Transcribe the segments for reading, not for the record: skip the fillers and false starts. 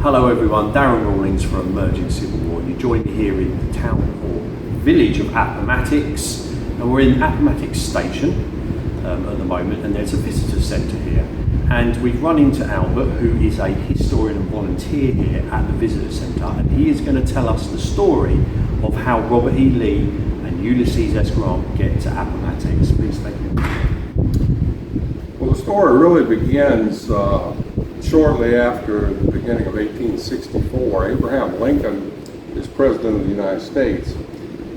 Hello everyone, Darren Rawlings from Emerging Civil War. You join me here in the town or village of Appomattox, and we're in Appomattox Station at the moment, and there's a visitor centre here. And we've run into Albert, who is a historian and volunteer here at the visitor centre, and he is going to tell us the story of how Robert E. Lee and Ulysses S. Grant get to Appomattox. Please take it. Well, the story really begins shortly after the beginning of 1864. Abraham Lincoln is president of the United States,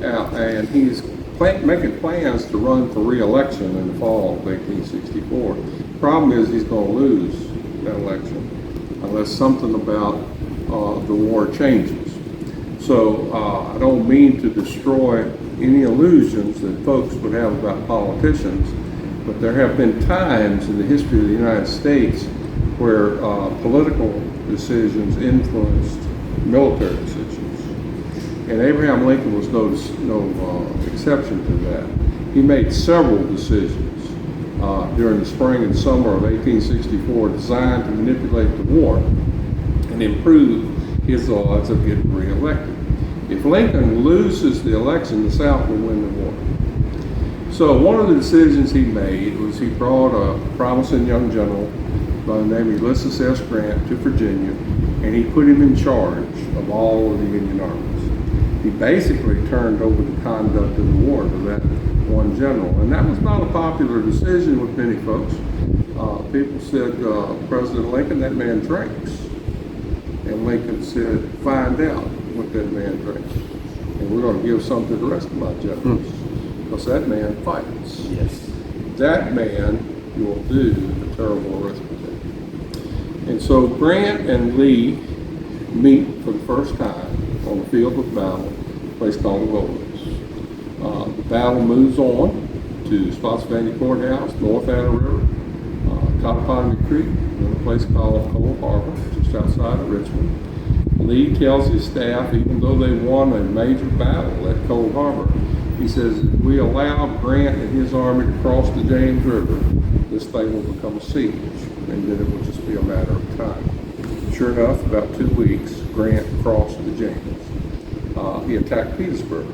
and he's making plans to run for re-election in the fall of 1864. The problem is he's going to lose that election unless something about the war changes. So I don't mean to destroy any illusions that folks would have about politicians, but there have been times in the history of the United States where political decisions influenced military decisions. And Abraham Lincoln was no exception to that. He made several decisions during the spring and summer of 1864 designed to manipulate the war and improve his odds of getting reelected. If Lincoln loses the election, the South will win the war. So one of the decisions he made was he brought a promising young general by the name of Ulysses S. Grant to Virginia, and he put him in charge of all of the Union armies. He basically turned over the conduct of the war to that one general, and that was not a popular decision with many folks. People said, President Lincoln, that man drinks. And Lincoln said, find out what that man drinks. And we're going to give some to the rest of my generals, because that man fights. Yes. That man will do the terrible arithmetic. And so Grant and Lee meet for the first time on the field of battle, a place called the Wilderness. The battle moves on to Spotsylvania Courthouse, North Anna River, Totopotomy Creek, and a place called Cold Harbor, just outside of Richmond. Lee tells his staff, even though they won a major battle at Cold Harbor, he says, if we allow Grant and his army to cross the James River, this thing will become a siege, and then it will just be a matter of time. Sure enough, about 2 weeks, Grant crossed the James. He attacked Petersburg.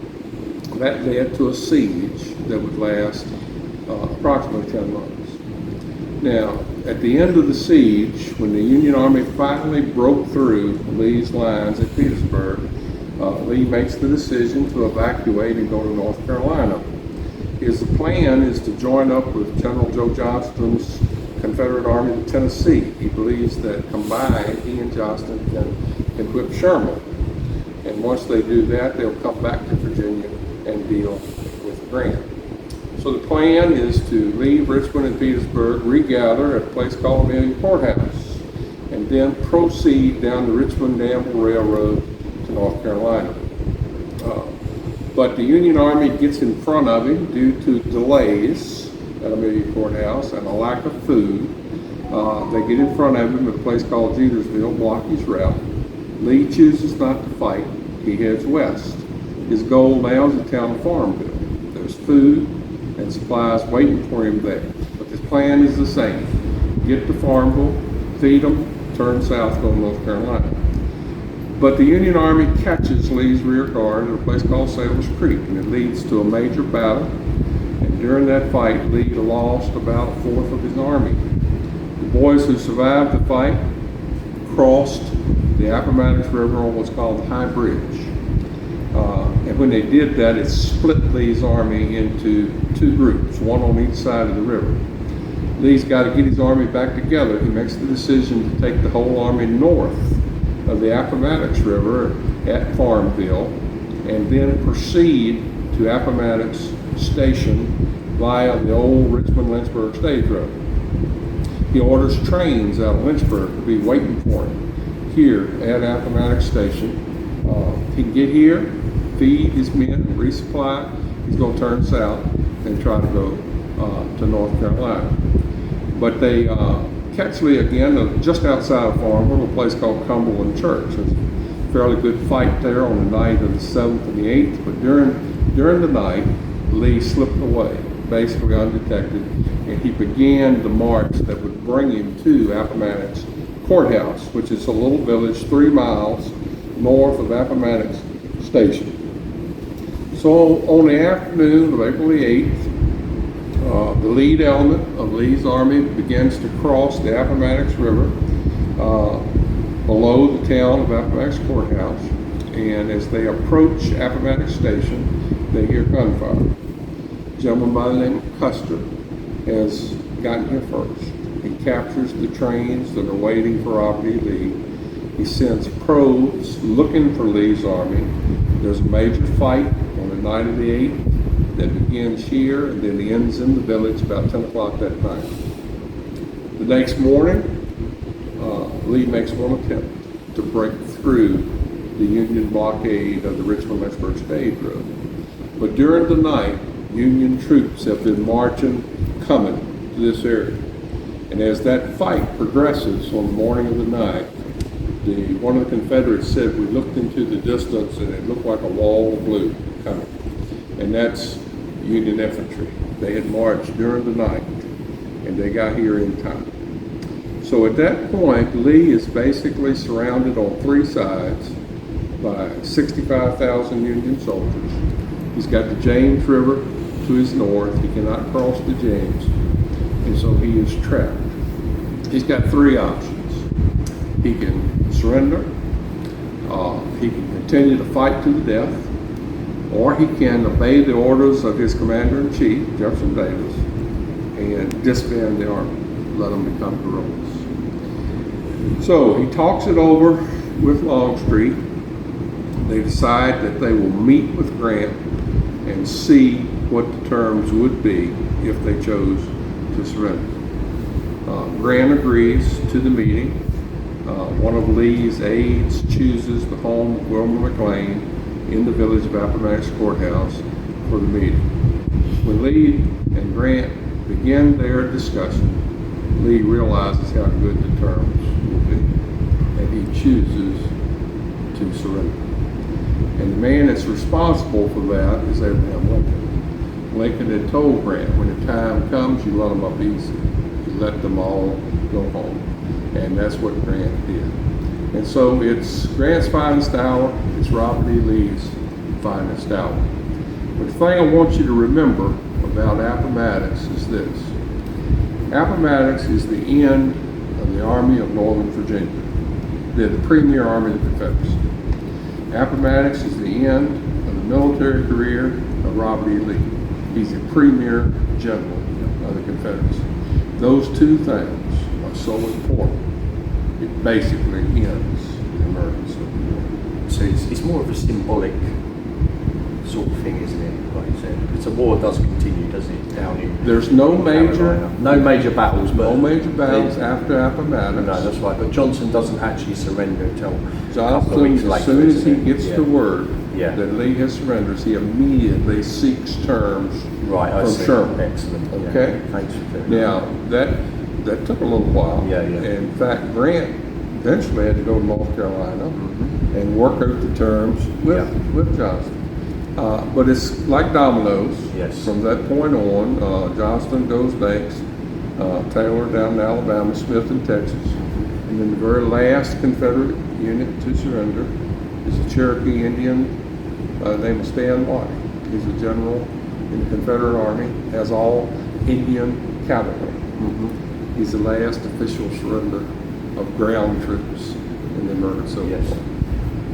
That led to a siege that would last approximately 10 months. Now, at the end of the siege, when the Union Army finally broke through Lee's lines at Petersburg, Lee makes the decision to evacuate and go to North Carolina. His plan is to join up with General Joe Johnston's Confederate Army in Tennessee. He believes that combined, he and Johnston can whip Sherman. And once they do that, they'll come back to Virginia and deal with Grant. So the plan is to leave Richmond and Petersburg, regather at a place called Amelia Courthouse, and then proceed down the Richmond-Danville Railroad to North Carolina. But the Union Army gets in front of him due to delays at Amelia Courthouse and a lack of food. They get in front of him at a place called Jetersville, block his route. Lee chooses not to fight. He heads west. His goal now is the town of Farmville. There's food and supplies waiting for him there. But his plan is the same. Get to Farmville, feed them, turn south, go to North Carolina. But the Union Army catches Lee's rear guard at a place called Sailor's Creek, and it leads to a major battle. And during that fight, Lee lost about a fourth of his army. The boys who survived the fight crossed the Appomattox River on what's called the High Bridge. And when they did that, it split Lee's army into two groups, one on each side of the river. Lee's got to get his army back together. He makes the decision to take the whole army north of the Appomattox River at Farmville and then proceed to Appomattox Station via the old Richmond-Lynchburg stage road. He orders trains out of Lynchburg to be waiting for him here at Appomattox Station. He can get here, feed his men, resupply. He's going to turn south and try to go to North Carolina. But they catch Lee again just outside of Farmville, a place called Cumberland Church. There's a fairly good fight there on the night of the 7th and the 8th, but during the night, Lee slipped away, basically undetected, and he began the march that would bring him to Appomattox courthouse, which is a little village 3 miles north of Appomattox Station. So on the afternoon of April the 8th, the lead element of Lee's army begins to cross the Appomattox River below the town of Appomattox Courthouse. And as they approach Appomattox Station, they hear gunfire. A gentleman by the name of Custer has gotten here first. He captures the trains that are waiting for Robert E. Lee. He sends probes looking for Lee's army. There's a major fight on the night of the 8th that begins here and then ends in the village about 10 o'clock that night. The next morning, Lee makes one attempt to break through the Union blockade of the Richmond-Lynchburg Stage Road. But during the night, Union troops have been marching, coming to this area. And as that fight progresses on the morning of the night, one of the Confederates said, we looked into the distance and it looked like a wall of blue coming. And that's Union infantry. They had marched during the night and they got here in time. So at that point, Lee is basically surrounded on 3 sides by 65,000 Union soldiers. He's got the James River to his north. He cannot cross the James, and so he is trapped. He's got 3 options. He can surrender, he can continue to fight to the death, or he can obey the orders of his commander-in-chief, Jefferson Davis, and disband the army, let them become guerrillas. So he talks it over with Longstreet. They decide that they will meet with Grant and see what the terms would be if they chose to surrender. Grant agrees to the meeting. One of Lee's aides chooses the home of Wilmer McLean in the village of Appomattox Courthouse for the meeting. When Lee and Grant begin their discussion, Lee realizes how good the terms will be, and he chooses to surrender. And the man that's responsible for that is Abraham Lincoln. Lincoln had told Grant, when the time comes, you let them up easy. You let them all go home. And that's what Grant did. And so it's Grant's finest hour, it's Robert E. Lee's finest hour. But the thing I want you to remember about Appomattox is this. Appomattox is the end of the Army of Northern Virginia. They're the premier army of the Confederacy. Appomattox is the end of the military career of Robert E. Lee. He's the premier general of the Confederacy. Those 2 things are so important. It basically ends the American Civil War. So it's more of a symbolic sort of thing, isn't it? Like you said, because the war does continue, doesn't it? Down in There's no major battles, but after Appomattox. No, that's right. But Johnson doesn't actually surrender until a couple of Johnston, weeks later. as soon as he isn't it? gets the word Yeah. that Lee has surrendered, he immediately seeks terms Right, I from see. Sherman. Excellent. Okay. Yeah. Thanks for that. Now that took a little while. Yeah. In fact, Grant eventually had to go to North Carolina and work out the terms with Johnston. But it's like dominoes. Yes. From that point on, Johnston goes Banks, Taylor down in Alabama, Smith in Texas, and then the very last Confederate unit to surrender is a Cherokee Indian by the name of Stan White. He's a general in the Confederate Army, has all Indian cavalry. He's the last official surrender of ground troops in the American Civil War. Yes,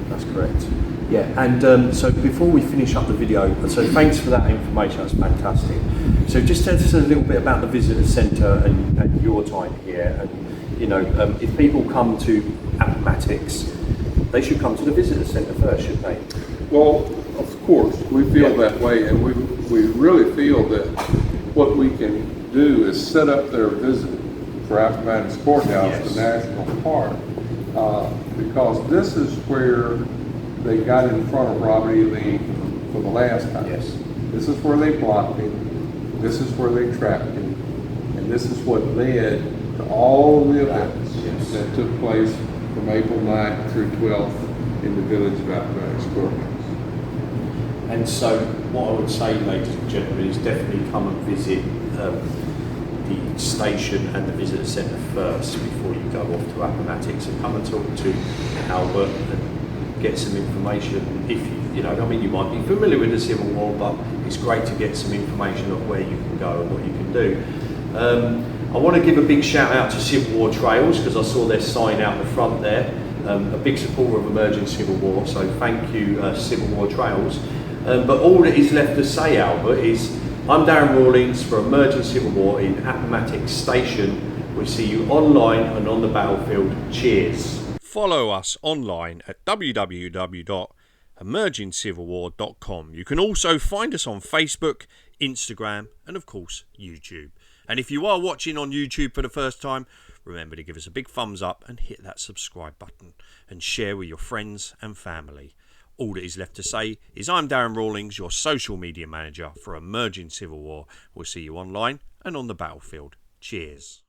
that's correct. Yeah, and so before we finish up the video, so thanks for that information, that's fantastic. So just tell us a little bit about the visitor centre and your time here, and you know, if people come to Appomattox, they should come to the visitor centre first, should they? Well, of course, we feel that way, and we really feel that what we can do is set up their visit for Appomattox Courthouse, the National Park, because this is where they got in front of Robert E. Lee for the last time. Yes. This is where they blocked him. This is where they trapped him. And this is what led to all the events that took place from April 9th through 12th in the village of Appomattox Courthouse. And so what I would say, ladies and gentlemen, is definitely come and visit the station and the visitor centre first before you go off to Appomattox, and come and talk to Albert and get some information. If you know, I mean, you might be familiar with the Civil War, but it's great to get some information of where you can go and what you can do. I want to give a big shout out to Civil War Trails, because I saw their sign out the front there. A big supporter of emerging Civil War, so thank you, Civil War Trails. But all that is left to say, Albert, is I'm Darren Rawlings for Emerging Civil War in Appomattox Station. We see you online and on the battlefield. Cheers. Follow us online at www.emergingcivilwar.com. You can also find us on Facebook, Instagram, and of course YouTube. And if you are watching on YouTube for the first time, remember to give us a big thumbs up and hit that subscribe button and share with your friends and family. All that is left to say is I'm Darren Rawlings, your social media manager for Emerging Civil War. We'll see you online and on the battlefield. Cheers.